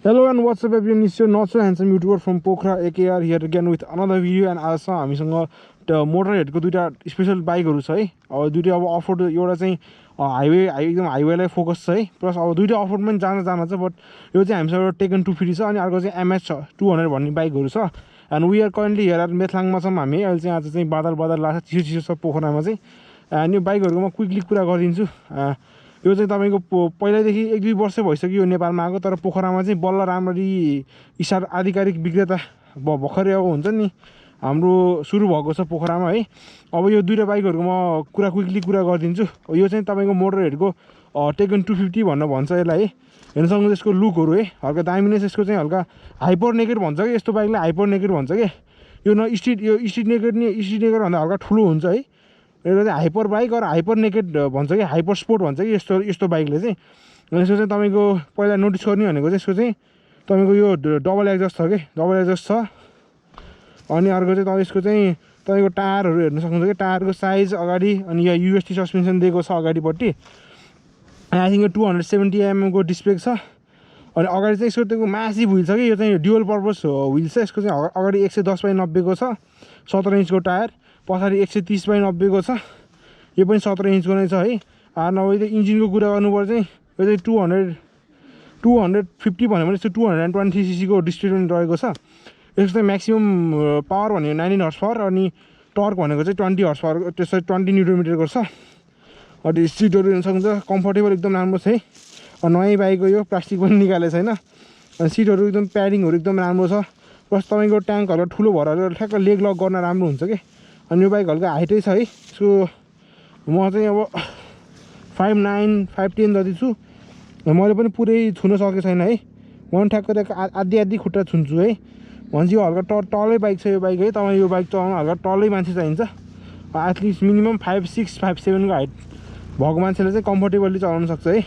Hello and what's up everyone, it's your not so handsome YouTuber from Pokhara AKR here again with another video and आज हामीसँग Motorhead को दुईटा special बाइकहरु छ है। अब दुईटा अब अफरोड एउटा चाहिँ हाइवे एकदम हाइवेलाई फोकस छ है, प्लस अब दुईटा अफरोड पनि जान छ, बट यो चाहिँ हामीसँग Tekken 250 छ अनि अर्को चाहिँ MH 200 भन्ने बाइकहरु छ। and we are currently here at मेथलाङमा छौं हामी। अहिले चाहिँ आज चाहिँ बादल लाग्छ, चिसो छ पोखरामा चाहिँ। अनि यो बाइकहरुको म क्विकली कुरा गरिदिन्छु। यो चाहिँ तपाईको पहिल्यैदेखि 1-2 वर्ष भइसक्यो यो नेपालमा आएको, तर पोखरामा चाहिँ बल्ल राम्ररी इसार आधिकारिक विक्रेता भर्खरै अब हुन्छ नि हाम्रो सुरु भएको छ पोखरामा है। अब यो दुईटा बाइकहरुको म क्विकली कुरा गरिदिन्छु। यो चाहिँ तपाईको मोटरहेडको Tekken 250 भन्ने भन्छ यसलाई है। हेर्न सक्नुहुन्छ यसको लुकहरु है, हल्का दामी नै छ। यसको चाहिँ हल्का हाइपर नेकेड भन्छ के, यस्तो बाइकलाई हाइपर नेकेड भन्छ के। यो न स्ट्रीट नेकेड नि, स्ट्रीट नेकेड भन्दा हल्का ठुलो हुन्छ है। यो चाहिँ हाइपर बाइक और हाइपर नेकेड भन्छ कि, हाइपर स्पोर्ट भन्छ कि यस्तो बाइकले चाहिँ। यसको चाहिँ तपाईको पहिला नोटिस गर्ने भनेको चाहिँ यसको चाहिँ तपाईको यो डबल एक्जस्ट छ के, डबल एक्जस्ट छ। अनि अर्को चाहिँ यसको चाहिँ तपाईको टायरहरु हेर्न सक्नुहुन्छ कि, टायरको साइज अगाडि अनि यहाँ युएसटी सस्पेन्सन दिएको छ अगाडिपट्टि। आई थिंक 270 mm को डिस्प्ले छ। अनि अगाडि चाहिँ यसको त्यो मासिभ व्हील छ कि, यो चाहिँ ड्युअल पर्पस व्हील छ। यसको चाहिँ अगाडि 110/90 को छ, 17 इन्चको टायर। पछाडि 130/90 को छ, यो पनि 17 इन्चको नै छ है। नभए त्यो इन्जिनको कुरा गर्नुपर्छ चाहिँ यो चाहिँ 250 भन्यो भने चाहिँ 220 cc को डिस्प्लेसमेन्ट रहेको छ। यसको चाहिँ म्याक्सिमम पावर भनेको 19 हर्स पावर अनि टर्क भनेको चाहिँ 20 हर्स पावर, त्यसै 20 न्युटन मिटरको छ। अनि सिटहरु हेर्न सक्नुहुन्छ कम्फर्टेबल एकदम राम्रो छ है। नयाँ बाइक हो यो, प्लास्टिक पनि निकालेको छैन। अनि सिटहरु एकदम प्याडिङहरु एकदम राम्रो छ। प्लस तपाईको ट्याङ्क हल्का ठुलो भएर ठ्याक्क लेग लक गर्न राम्रो हुन्छ के। अनि यो बाइक हल्का हाइटै छ है। यसको म चाहिँ अब 5'9", 5'10" जति छु। मैले पनि पुरै छुन सकेको छैन है। म ठ्याक्क आधी खुट्टा छुन्छु है। भन्छ यो हल्का टलै बाइक छ यो बाइक है। तपाईँ यो बाइक चलाउन हल्का टलै मान्छे चाहिन्छ। एटलिस्ट मिनिमम 5'6", 5'7" को हाइट भएको मान्छेले चाहिँ कम्फर्टेबली चलाउन सक्छ है।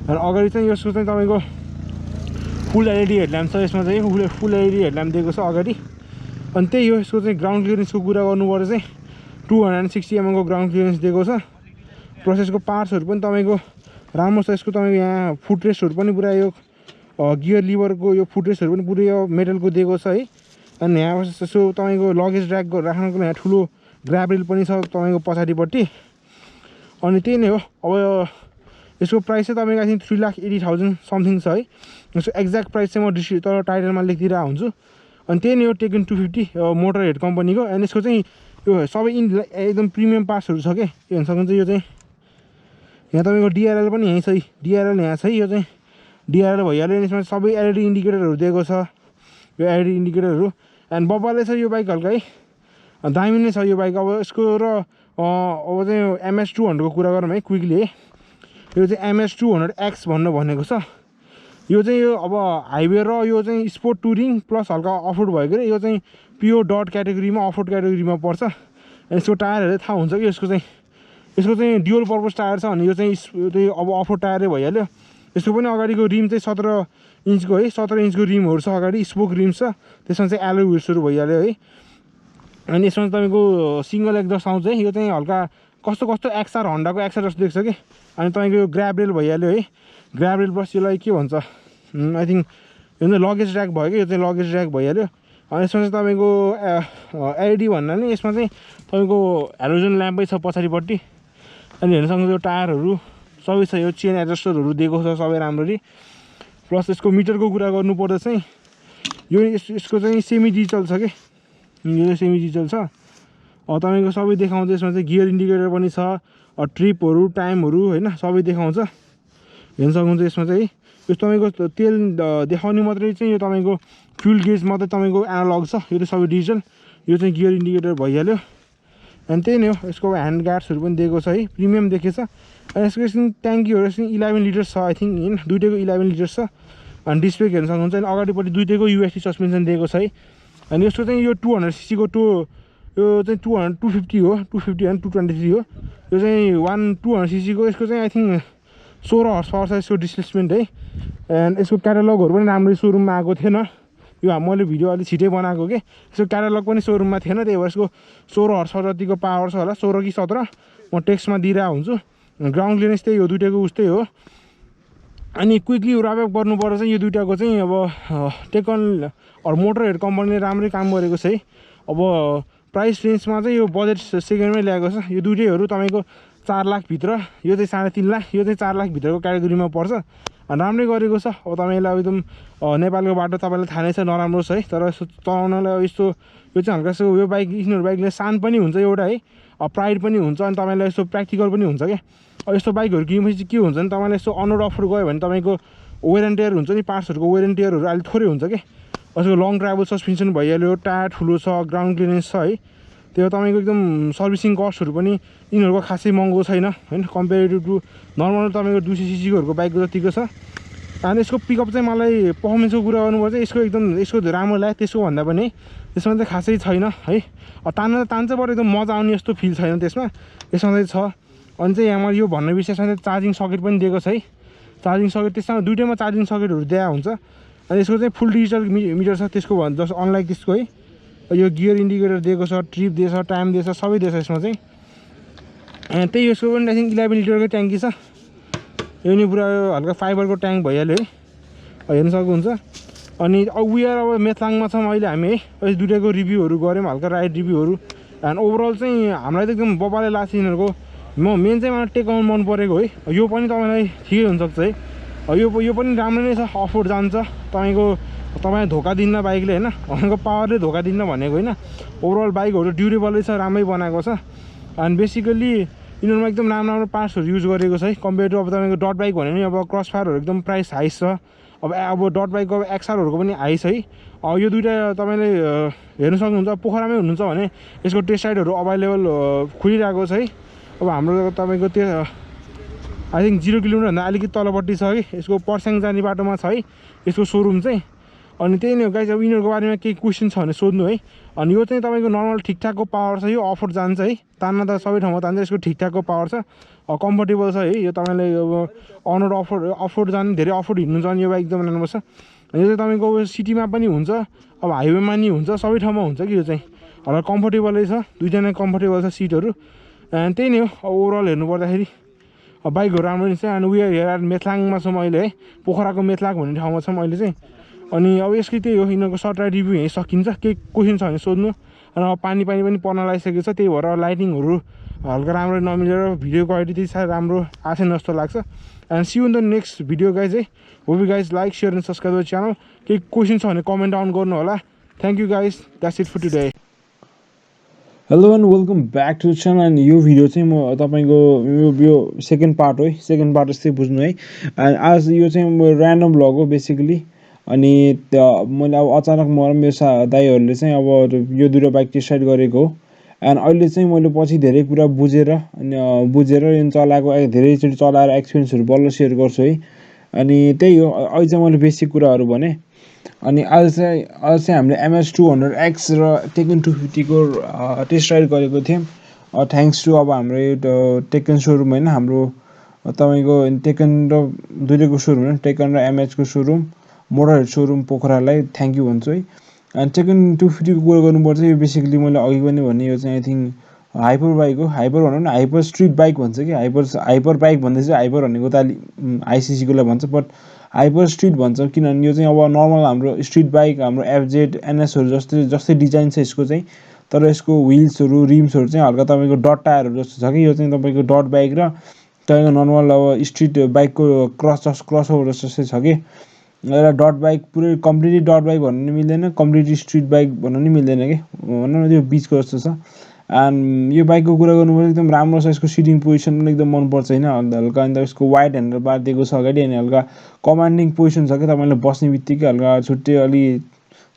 अनि अगाडि चाहिँ यसको चाहिँ तपाईको फुल एलइडी हेडल्याम्प छ। यसमा चाहिँ फुल एलइडी हेडल्याम्प दिएको छ अगाडि। अनि त्यही हो, यसको चाहिँ ग्राउन्ड क्लियरेन्सको कुरा गर्नुपर्दा चाहिँ 260 mm को ग्राउन्ड क्लियरेन्स दिएको छ। प्लस यसको पार्ट्सहरु पनि तपाईको राम्रो छ। यसको तपाईको यहाँ फुटरेस्टहरु पनि पुरा यो गियर लिभरको यो फुटरेस्टहरु पनि पुरै यो मेटलको दिएको छ है। अनि यहाँ यसो तपाईको लगेज ड्र्याग राख्नको लागि ठुलो ग्र्याब रेल पनि छ तपाईको पछाडिपट्टि। अनि त्यही नै हो। अब यसको प्राइस चाहिँ तपाईको आई थिंक 3,80,000 समथिङ छ है। यसको एक्ज्याक्ट प्राइस चाहिँ म तर टाइटलमा लेखिदिरहेको हुन्छु। अनि त्यही नै हो Tekken 250 मोटरहेड कम्पनीको। अनि यसको चाहिँ यो सबै एकदम प्रिमियम पार्ट्सहरु छ के। यो हेर्न सक्नुहुन्छ यो चाहिँ यहाँ तपाईको डिआरएल पनि यही छ है। डिआरएल यहाँ छ है। यो चाहिँ डिआरएल भइहाल्यो। यसमा सबै एलइडी इन्डिकेटरहरु दिएको छ, यो एलइडी इन्डिकेटरहरु। एन्ड बब्बाले छ यो बाइक हल्का है, दामी नै छ यो बाइक। अब यसको र अब चाहिँ MH 200 को कुरा गरौँ है क्विकली है। यो चाहिँ MH 200X भनेको छ। यो चाहिँ यो अब हाइवे र यो चाहिँ स्पोर्ट टुरिङ प्लस हल्का अफरोड भएको रे। यो चाहिँ प्योर डट क्याटेगोरीमा अफरोड क्याटेगोरीमा पर्छ। यसको टायरहरु थाहा हुन्छ कि यसको चाहिँ ड्युअल पर्पस टायर छ। अनि यो चाहिँ अब अफरोड टायरै भइहाल्यो। यसको पनि अगाडिको रिम चाहिँ 17 इन्चको है 17 इन्चको रिमहरू छ अगाडि स्पोक रिम छ त्यसमा चाहिँ एलोय व्हिल्सहरू भइहाल्यो है अनि यसमा तपाईँको सिङ्गल एक्जस्ट आउँछ है यो चाहिँ हल्का कस्तो एक्सआर हन्डाको एक्सआर जस्तो देख्छ कि अनि तपाईँको यो ग्र्याब रेल भइहाल्यो है ग्र्याब रेल प्लस यसलाई के भन्छ आई थिङ्क यो चाहिँ लगेज ऱ्याक भयो कि यो चाहिँ लगेज ऱ्याक भइहाल्यो अनि यसमा चाहिँ तपाईँको एलइडी भन्नाले यसमा चाहिँ तपाईँको हेलोजन ल्याम्पै छ पछाडिपट्टि अनि हेर्न सक्नुहुन्छ यो टायरहरू सबै छ यो चेन एडजस्टरहरू दिएको छ सबै राम्ररी प्लस यसको मिटरको कुरा गर्नुपर्दा चाहिँ यो यसको चाहिँ सेमी डिजिटल छ कि यो चाहिँ सेमी डिजिटल छ तपाईँको सबै देखाउँछ यसमा चाहिँ गियर इन्डिकेटर पनि छ ट्रिपहरू टाइमहरू होइन सबै देखाउँछ हेर्न सक्नुहुन्छ यसमा चाहिँ यो तपाईँको तेल देखाउने मात्रै चाहिँ यो तपाईँको फ्युल गेज मात्रै तपाईँको एनालग छ यो चाहिँ सबै डिजिटल यो चाहिँ गियर इन्डिकेटर भइहाल्यो अनि त्यही नै हो यसको ह्यान्ड गार्ड्सहरू पनि दिएको छ है प्रिमियम देखेछ अनि यसको एकछिन ट्याङ्कीहरू एकछिन 11 लिटर्स छ आई थिङ्क होइन दुइटैको 11 लिटर्स छ अनि डिस्प्ले हेर्न सक्नुहुन्छ अनि अगाडिपट्टि दुइटैको युएसटी सस्पेन्सन दिएको छ है अनि यसको चाहिँ यो 200 सीसीको यो चाहिँ 250 हो 250 अनि 223 हो यो चाहिँ 200 सीसीको यसको चाहिँ आई थिङ्क 16 हर्स पावर छ यसको डिस्प्लेसमेन्ट है एन्ड यसको क्याटालगहरू पनि राम्रै सोरुममा आएको थिएन यो मैले भिडियो अलिक छिटै बनाएको के यसको क्याटालग पनि सोरुममा थिएन त्यही भएर यसको 16 हर्स पावर जतिको पावर छ होला 16 कि 17 म टेक्स्टमा दिइरहेको हुन्छु ग्राउन्ड क्लियरेन्स त्यही हो दुइटाको उस्तै हो अनि क्विकली ऱ्यापअप गर्नुपर्दा चाहिँ यो दुइटाको चाहिँ अब टेकन मोटरहेड कम्पनीले राम्रै काम गरेको छ है अब प्राइस रेन्जमा चाहिँ यो बजेट सेकेन्डमै ल्याएको छ यो दुइटैहरू तपाईँको 4 लाख भित्र यो चाहिँ 3.5 लाख यो चाहिँ 4 लाख भित्रको क्याटेगोरीमा पर्छ अनि राम्रै गरेको छ अब तपाईँलाई एकदम नेपालको बाटो तपाईँलाई थाहा नै छ नराम्रो छ है तर यस्तो चलाउनलाई यस्तो यो चाहिँ हल्का यस्तो यो बाइक यिनीहरू बाइकले सान पनि हुन्छ एउटा है प्राइड पनि हुन्छ अनि तपाईँलाई यस्तो प्र्याक्टिकल पनि हुन्छ क्या यस्तो बाइकहरू किनेपछि के हुन्छ भने तपाईँलाई यस्तो अनरोड अफरोड गयो भने तपाईँको वेयर एन्ड टेयर हुन्छ नि पार्ट्सहरूको वेयर एन्ड टेयरहरू अलिक थोरै हुन्छ क्या यसको लङ ट्राभल सस्पेन्सन भइहाल्यो टायर ठुलो छ ग्राउन्ड क्लियरेन्स छ है त्यो तपाईँको एकदम सर्भिसिङ कस्टहरू पनि यिनीहरूको खासै महँगो छैन होइन कम्पेरिटिभ टु नर्मल तपाईँको 200 सीसीकोहरूको बाइकको जतिको छ अनि यसको पिकअप चाहिँ मलाई पर्फर्मेन्सको कुरा गर्नुपर्छ यसको एकदम यसको राम्रो लाग्यो त्यसको भन्दा पनि त्यसमा चाहिँ खासै छैन है तान्छबाट एकदम मजा आउने यस्तो फिल छैन त्यसमा यसमा चाहिँ छ अनि चाहिँ यहाँ यो भन्ने विषयमा चाहिँ चार्जिङ सकेट पनि दिएको छ है चार्जिङ सकेट त्यसमा दुइटैमा चार्जिङ सकेटहरू दिएको हुन्छ अनि यसको चाहिँ फुल डिजिटल मिटर छ त्यसको भन्छ जस्तो अनलाइक त्यसको है यो गियर इन्डिकेटर दिएको छ ट्रिप दिएछ टाइम दिएछ सबै दिएछ यसमा चाहिँ त्यही यसको पनि आई थिङ्क 11 लिटरकै ट्याङ्की छ यो नि पुरा हल्का फाइबरको ट्याङ्क भइहाल्यो है हेर्न सक्नुहुन्छ अनि उयर अब मेथलाङमा छौँ अहिले हामी है अहिले दुइटाको रिभ्यूहरू गऱ्यौँ हल्का राइड रिभ्यूहरू एन्ड ओभरअल चाहिँ हामीलाई त एकदम बबाले लाग्छ यिनीहरूको मेन चाहिँ मलाई टेकन मन परेको है यो पनि तपाईँलाई ठिकै हुनसक्छ है यो पनि राम्रो नै छ अफरोड जान्छ तपाईँ धोका दिन्न बाइकले होइन भनेको पावरले धोका दिन्न भनेको होइन ओभरअल बाइकहरू ड्युरेबलै छ राम्रै बनाएको छ अनि बेसिकली यिनीहरूमा एकदम राम्रो पार्ट्सहरू युज गरेको छ है कम्पेयर टु अब तपाईँको डट बाइक भन्यो भने अब क्रस फायरहरू एकदम प्राइस हाई छ अब डट बाइकको अब एक्सआरहरूको पनि हाई छ है यो दुइटा तपाईँले हेर्न सक्नुहुन्छ पोखरामै हुनुहुन्छ भने यसको टेस्ट राइडहरू अभाइलेबल खुलिरहेको छ है अब हाम्रो तपाईँको त्यो आई थिङ्क 0 किलोमिटरभन्दा अलिकति तलपट्टि छ कि यसको पर्स्याङ जाने बाटोमा छ है यसको सोरुम चाहिँ अनि त्यही नै हो गाइस अब यिनीहरूको बारेमा केही क्वेसन छ भने सोध्नु है अनि यो चाहिँ तपाईँको नर्मल ठिकठाकको पावर छ यो अफरोड जान्छ है तान्न त सबै ठाउँमा तान्छ यसको ठिकठाकको पावर छ कम्फर्टेबल छ है यो तपाईँलाई अब अनरोड अफरोड जाने धेरै अफरोड हिँड्नु जाने यो बाइक एकदम राम्रो छ यो चाहिँ तपाईँको सिटीमा पनि हुन्छ अब हाइवेमा नि हुन्छ सबै ठाउँमा हुन्छ कि यो चाहिँ हल्का कम्फर्टेबलै छ दुईजना नै कम्फर्टेबल छ सिटहरू अनि त्यही नै हो ओभरअल हेर्नु पर्दाखेरि बाइकहरू राम्रो नि छ अनि उयो हेरेर मेथलाङमा छौँ अहिले है पोखराको मेथलाङ भन्ने ठाउँमा छौँ अहिले चाहिँ अनि अब यसकै त्यही हो यिनीहरूको सर्ट राइड रिभ्यू यहीँ सकिन्छ केही क्वेसन छ भने सोध्नु अनि अब पानी पनि पर्न लागिसकेको छ त्यही भएर लाइटिङहरू हल्का राम्रो नमिलेर भिडियो क्वालिटी त्यति साह्रो राम्रो आएन जस्तो लाग्छ and see you in the next video guys hey hope you guys like share and subscribe the channel केही क्वेसन छ भने कमेन्ट डाउन गर्नु होला thank you guys that's it for today hello and welcome back to channel and यो video चाहिँ म तपाईँको यो सेकेन्ड पार्ट हो है सेकेन्ड पार्ट जस्तै बुझ्नु है एन्ड आज यो चाहिँ म ऱ्यान्डम भ्लग हो बेसिकली अनि मैले अब अचानक म र मेरो दाइहरूले चाहिँ अब यो दुईवटा बाइक टेस्ट राइड गरेको हो एन्ड अहिले चाहिँ मैले पछि धेरै कुरा बुझेर अनि चलाएको धेरैचोटि चलाएर एक्सपिरियन्सहरू बल्ल सेयर गर्छु है अनि त्यही हो अहिले चाहिँ मैले बेसिक कुराहरू भने अनि आज चाहिँ हामीले MH 200X र टेकन 250 को टेस्ट राइड गरेको थियौँ थ्याङ्क्स टु अब हाम्रो यो टेकन सोरुम होइन हाम्रो तपाईँको टेकन र दुईटैको सोरुम हो, टेकन र एमएचको सोरुम, मोटरहेड सोरुम पोखरालाई थ्याङ्क यू भन्छु है। एन्ड टेकन 250 को कुरा गर्नुपर्छ, यो बेसिकली मैले अघि पनि भने यो चाहिँ आई थिङ्क हाइपर बाइक हो, हाइपर भनौँ न, हाइपर स्ट्रिट बाइक भन्छ कि, हाइपर बाइक भन्दै चाहिँ हाइपर भनेको त अलि आइसिसीकोलाई भन्छ, बट हाइपर स्ट्रिट भन्छ किनभने यो चाहिँ अब नर्मल हाम्रो स्ट्रिट बाइक हाम्रो एफजेड एनएसहरू जस्तै डिजाइन छ यसको चाहिँ, तर यसको व्हिल्सहरू रिम्सहरू चाहिँ हल्का तपाईँको डट टायरहरू जस्तो छ कि, यो चाहिँ तपाईँको डट बाइक र तपाईँको नर्मल अब स्ट्रिट बाइकको क्रसओभर जस्तै छ कि, एउटा डट बाइक पुरै कम्प्लिटली डट बाइक भन्नु नि मिल्दैन, कम्प्लिटली स्ट्रिट बाइक भन्नु नि मिल्दैन कि, भनौँ न त्यो बिचको जस्तो छ। एन्ड यो बाइकको कुरा गर्नुपर्दा एकदम राम्रो छ, यसको सिटिङ पोजिसन पनि एकदम मनपर्छ होइन, हल्का अन्त यसको वाइड ह्यान्डल बार दिएको छ अगाडि, अनि हल्का कमान्डिङ पोजिसन छ कि, तपाईँले बस्ने बित्तिकै हल्का छुट्टै अलि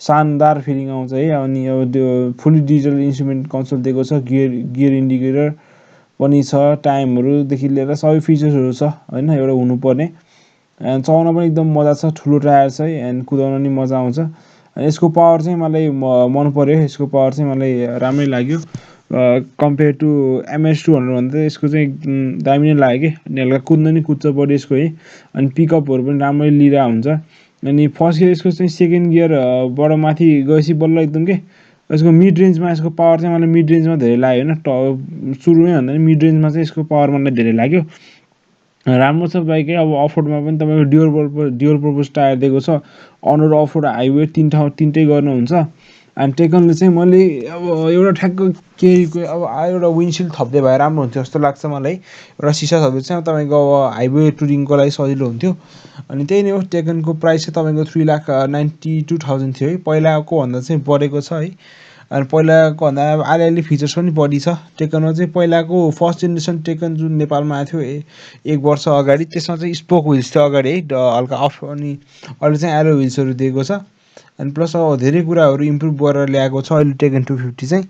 शानदार फिलिङ आउँछ है। अनि अब त्यो फुल्ली डिजिटल इन्स्ट्रुमेन्ट कन्सोल दिएको छ, गियर इन्डिकेटर पनि छ, टाइमहरूदेखि लिएर सबै फिचर्सहरू छ होइन एउटा हुनुपर्ने। एन्ड चलाउन पनि एकदम मजा छ, ठुलो टायर छ है, एन्ड कुदाउन पनि मजा आउँछ। यसको पावर चाहिँ मलाई मन पऱ्यो, यसको पावर चाहिँ मलाई राम्रै लाग्यो कम्पेयर टु एमएच 200 भन्दा यसको चाहिँ दामी नै लाग्यो कि, अनि हल्का कुद्न नि कुद्छ बढी यसको है, अनि पिकअपहरू पनि राम्रै लिइरहेको हुन्छ। अनि फर्स्ट गियर यसको चाहिँ सेकेन्ड गियरबाट माथि गएपछि बल्ल एकदम के यसको मिड रेन्जमा यसको पावर चाहिँ मलाई मिड रेन्जमा धेरै लाग्यो होइन, सुरुमै भन्दा नि मिड रेन्जमा चाहिँ यसको पावर मलाई धेरै लाग्यो। राम्रो छ बाइक है। अब अफरोडमा पनि तपाईँको ड्युअल पर्पज टायर दिएको छ, on road off road highway तिनटै गर्नुहुन्छ। अनि टेकनले चाहिँ मैले अब एउटा ठ्याक्क केहीको अब एउटा विन्डसिल्ड थप्दै भए राम्रो हुन्थ्यो जस्तो लाग्छ मलाई, एउटा सिसा थप्दै चाहिँ तपाईँको अब हाइवे टुरिङको लागि सजिलो हुन्थ्यो। अनि त्यही नै हो, टेकनको प्राइस चाहिँ तपाईँको 3,92,000 थियो है, पहिलाको भन्दा चाहिँ बढेको छ है। अनि पहिलाको भन्दा अब अलिअलि फिचर्स पनि बढी छ टेकनमा चाहिँ। पहिलाको फर्स्ट जेनेरेसन टेकन जुन नेपालमा आएको थियो एक वर्ष अगाडि, त्यसमा चाहिँ स्पोक व्हिल्स थियो अगाडि है, हल्का अफ, अनि अहिले चाहिँ एरो व्हिल्सहरू दिएको छ। अनि प्लस अब धेरै कुराहरू इम्प्रुभ गरेर ल्याएको छ अहिले टेकन 250 चाहिँ।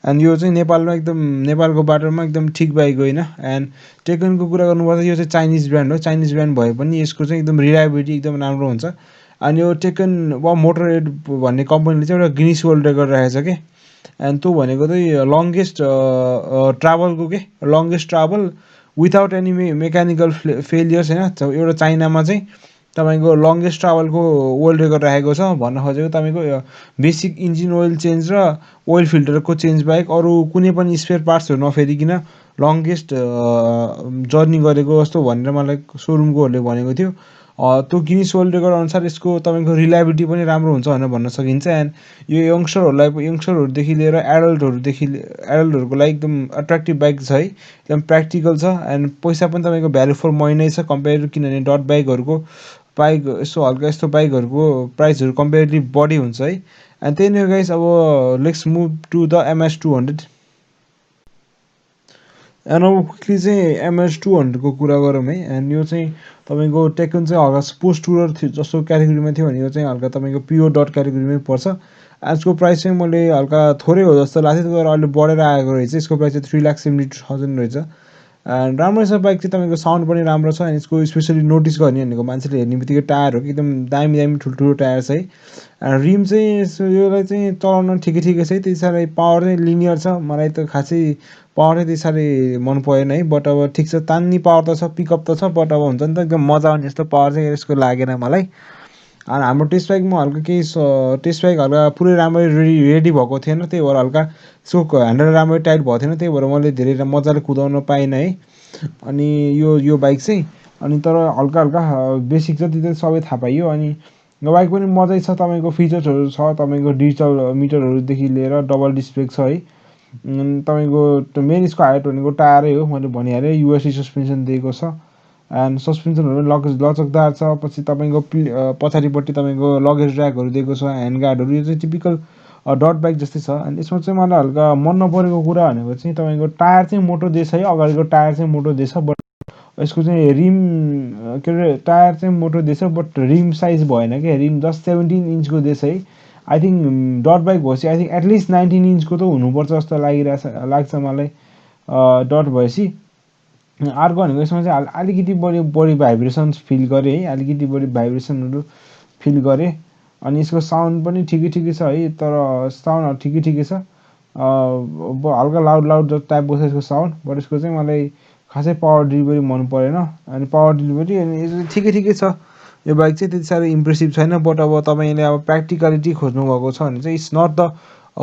अनि यो चाहिँ नेपालमा एकदम नेपालको बाटोमा एकदम ठिक बाइक होइन। एन्ड टेकनको कुरा गर्नुपर्दा यो चाहिँ चाइनिज ब्रान्ड हो, चाइनिज ब्रान्ड भए पनि यसको चाहिँ एकदम रिलायबिलिटी एकदम राम्रो हुन्छ। अनि यो टेकन वा मोटरहेड भन्ने कम्पनीले चाहिँ एउटा गिनिस वर्ल्ड रेकर्ड राखेको छ कि, एन्ड त्यो भनेको चाहिँ लङ्गेस्ट ट्राभलको के, longest travel without any mechanical failures होइन, एउटा चाइनामा चाहिँ तपाईँको लङ्गेस्ट ट्राभलको वर्ल्ड रेकर्ड राखेको छ। भन्न खोजेको तपाईँको बेसिक इन्जिन ओइल चेन्ज र ओइल फिल्टरको चेन्ज बाहेक अरू कुनै पनि स्पेयर पार्ट्सहरू नफेरिकन लङ्गेस्ट जर्नी गरेको जस्तो भनेर मलाई सोरुमकोहरूले भनेको थियो। त्यो गिनिस वर्ल्ड रेकर्ड अनुसार यसको तपाईँको रिलायबिलिटी पनि राम्रो हुन्छ भनेर भन्न सकिन्छ। एन्ड यो यङ्स्टरहरूदेखि लिएर एडल्टहरूको लागि एकदम एट्र्याक्टिभ बाइक छ है, एकदम प्र्याक्टिकल छ। एन्ड पैसा पनि तपाईँको भ्यालु फर मनी नै छ कम्पेयर टु, किनभने डट बाइकहरूको यसो हल्का यस्तो बाइकहरूको प्राइसहरू कम्पेरिटिभ बढी हुन्छ है। एन्ड त्यही नै हो गाइस, अब let's move to the MH 200। And अब क्विकली चाहिँ एमएच 200को कुरा गरौँ है। एन्ड यो चाहिँ तपाईँको टेकन चाहिँ हल्का स्पोर्ट्स टुरर थियो जस्तो क्याटेगोरीमा थियो भने यो चाहिँ हल्का तपाईँको प्योर डट क्याटेगोरीमै पर्छ। यसको प्राइस चाहिँ मैले हल्का थोरै हो जस्तो लाग्थ्यो, तर अहिले बढेर आएको रहेछ, यसको प्राइस चाहिँ 3,72,000 रहेछ। एन्ड राम्रो छ बाइक चाहिँ, तपाईँको साउन्ड पनि राम्रो छ। अनि यसको स्पेसली नोटिस गर्ने भनेको मान्छेले हेर्ने बित्तिकै टायरहरू एकदम दामी दामी ठुल्ठुलो टायर छ है। एन्ड रिम चाहिँ योलाई चाहिँ चलाउन ठिकै छ, त्यति साह्रै पावर चाहिँ लिनियर छ, मलाई त खासै पावर चाहिँ त्यति साह्रै मन परेन है। बट अब ठिक छ, तान्ने पावर त छ, पिकअप त छ, बट अब हुन्छ नि त एकदम मजा आउने जस्तो पावर चाहिँ यसको लागेन मलाई। अनि हाम्रो टेस्ट बाइकमा हल्का केही टेस्ट बाइक हल्का पुरै राम्ररी रेडी भएको थिएन, त्यही भएर हल्का यसको ह्यान्डल राम्ररी टाइट भएको थिएन, त्यही भएर मैले धेरै मजाले कुदाउन पाइनँ है। अनि यो बाइक चाहिँ अनि तर हल्का हल्का बेसिक जति चाहिँ सबै थाहा पाइयो। अनि यो बाइक पनि मजै छ, तपाईँको फिचर्सहरू छ, तपाईँको डिजिटल मिटरहरूदेखि लिएर डबल डिस्क ब्रेक छ है। तपाईँको मेन यसको हाइलाइट भनेको टायरै हो, मैले भनिहालेँ, युएससी सस्पेन्सन दिएको छ। एन्ड सस्पेन्सनहरू पनि लचकदार छ। पछि तपाईँको पछाडिपट्टि तपाईँको लगेज ड्र्यागहरू दिएको छ, ह्यान्ड गार्डहरू, यो चाहिँ टिपिकल डट बाइक जस्तै छ। अनि यसमा चाहिँ मलाई हल्का मन नपरेको कुरा भनेको चाहिँ तपाईँको टायर चाहिँ मोटो दिएछ है, अगाडिको टायर चाहिँ मोटो दिएछ, बट यसको चाहिँ रिम के अरे टायर चाहिँ मोटो दिएछ, बट रिम साइज भएन क्या, रिम जस्ट 17 इन्चको दिएछ है। आई थिङ्क डट बाइक भएपछि आई थिङ्क एटलिस्ट 19 इन्चको त हुनुपर्छ जस्तो लाग्छ मलाई डट भएपछि। अर्को भनेको यसमा चाहिँ अलिकति बढी भाइब्रेसन्स फिल गरेँ है, अलिकति बढी भाइब्रेसनहरू फिल गरेँ। अनि यसको साउन्ड पनि ठिकै छ है, तर साउन्डहरू ठिकै छ, हल्का लाउड टाइपको छ यसको साउन्ड, बट यसको चाहिँ मलाई खासै पावर डेलिभरी मन परेन अनि पावर डेलिभरी अनि यो ठिकै छ यो बाइक चाहिँ त्यति साह्रो इम्प्रेसिभ छैन बट अब तपाईँले अब प्र्याक्टिकलिटी खोज्नुभएको छ भने चाहिँ it's not the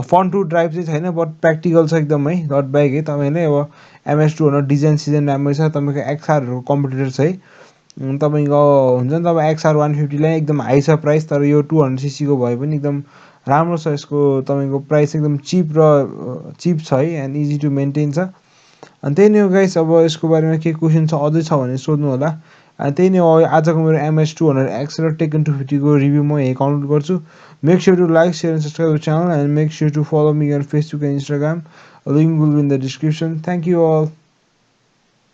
fun to drive चाहिँ छैन बट प्र्याक्टिकल छ एकदमै रड बाइक है तपाईँले अब MS200 डिजाइन सिजाइन राम्रै छ तपाईँको XRहरूको कम्पिटिटर छ है तपाईँको हुन्छ नि त अब XR 150लाई एकदम हाई छ प्राइस तर यो 200cc को भए पनि एकदम राम्रो छ यसको तपाईँको प्राइस एकदम चिप छ है एन्ड इजी टु मेन्टेन छ अनि त्यही नै हो गाइस अब यसको बारेमा के क्वेसन छ अझै छ भने सोध्नु होला अनि त्यही नै हो आजको मेरो MS200X र Tekken 250 को रिभ्यू म यही कन्क्लुड गर्छु make sure to like share and subscribe the channel and make sure to follow me on Facebook and Instagram link will be in the description thank you all